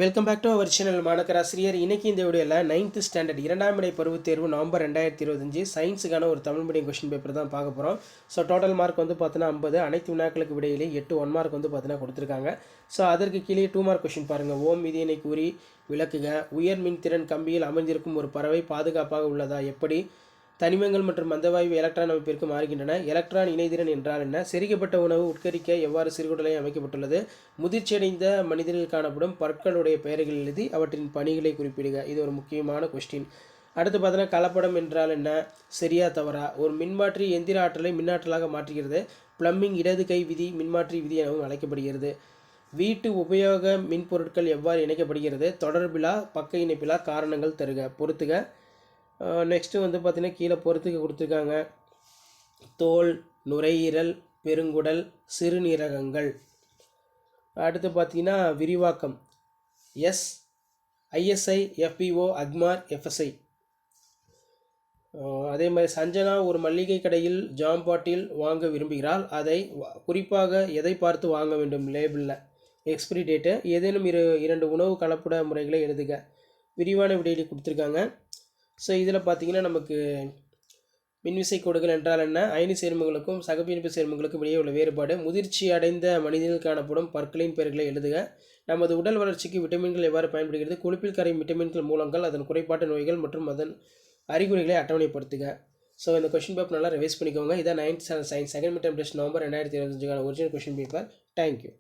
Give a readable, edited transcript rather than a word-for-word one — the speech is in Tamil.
Welcome back to our channel மாணக்கராசிரியர். இன்றைக்கி இந்த வீடியோவில் 9th ஸ்டாண்டர்ட் 2ஆம் இடை பருவத் தேர்வு நவம்பர் 2025 சயின்ஸுக்கான ஒரு தமிழ் மீடியம் கொஸ்டின் பேப்பர் தான் பார்க்க போகிறோம். ஸோ டோட்டல் மார்க் வந்து பார்த்தீங்கன்னா 50, அனைத்து வினாக்களுக்கு விடையிலே 8 1 மார்க் வந்து பார்த்தீங்கன்னா கொடுத்துருக்காங்க. ஸோ அதற்கு கீழே 2 மார்க் கொஸ்டின் பாருங்கள். ஓம் விதியினை கூறி விளக்குக. உயர் மின்திறன் கம்பியில் அமர்ந்திருக்கும் ஒரு பறவை பாதுகாப்பாக உள்ளதா? எப்படி தனிமங்கள் மற்றும் மந்தவாயு எலக்ட்ரான் அமைப்பிற்கு மாறுகின்றன? எலக்ட்ரான் இணைதிறன் என்றால் என்ன? செரிக்கப்பட்ட உணவு உட்கரிக்க எவ்வாறு சிறுகுடலை அமைக்கப்பட்டுள்ளது? முதிர்ச்சியடைந்த மனிதர்கள் காணப்படும் பற்களுடைய பெயர்கள் எழுதி அவற்றின் பணிகளை குறிப்பிடுக. இது ஒரு முக்கியமான கொஸ்டின். அடுத்து பார்த்தீங்கன்னா கலப்படம் என்றால் என்ன? சரியா தவறா? ஒரு மின்மாற்றி எந்திர ஆற்றலை மின்னாற்றலாக மாற்றுகிறது. பிளம்பிங் இடது கை விதி மின்மாற்றி விதி எனவும் அழைக்கப்படுகிறது. வீட்டு உபயோக மின்பொருட்கள் எவ்வாறு இணைக்கப்படுகிறது? தொடர்பிலா பக்க இணைப்பிலா? காரணங்கள் தருக. பொறுத்துக. நெக்ஸ்ட்டு வந்து பார்த்திங்கன்னா கீழே பொறுத்துக்க கொடுத்துருக்காங்க. தோல், நுரையீரல், பெருங்குடல், சிறுநீரகங்கள். அடுத்து பார்த்திங்கன்னா விரிவாக்கம். ISI, FBO, Agmark, FSI. அதே மாதிரி சஞ்சனா ஒரு மளிகை கடையில் ஜாம்பாட்டில் வாங்க விரும்புகிறாள். அதை குறிப்பாக எதை பார்த்து வாங்க வேண்டும்? லேபிளில் எக்ஸ்பிரி டேட்டு. ஏதேனும் 2 உணவு கலப்பட முறைகளை எழுதுக. விரிவான விடையை கொடுத்துருக்காங்க. ஸோ இதில் பார்த்திங்கன்னா நமக்கு மின்விசை கோடுகள் என்றால் என்ன? அயனி சேர்மங்களுக்கும் சகப்பிணைப்பு சேர்மங்களுக்கும் இடையே உள்ள வேறுபாடு. முதிர்ச்சி அடைந்த மனிதனில் காணப்படும் பற்களின் பெயர்களை எழுதுக. நமது உடல் வளர்ச்சிக்கு விட்டமின்கள் எவ்வாறு பயன்படுகிறது? கொழுப்பில் கரையும் விட்டமின்கள் மூலங்கள், அதன் குறைபாட்டு நோய்கள் மற்றும் அதன் அறிகுறிகளை அட்டவணைப்படுத்துக. ஸோ இந்த கொஸ்டின் பேப்பர் நல்லா ரிவைஸ் பண்ணிக்கோங்க. இதான் 9th science second mid test November 2025 original question paper. Thank you.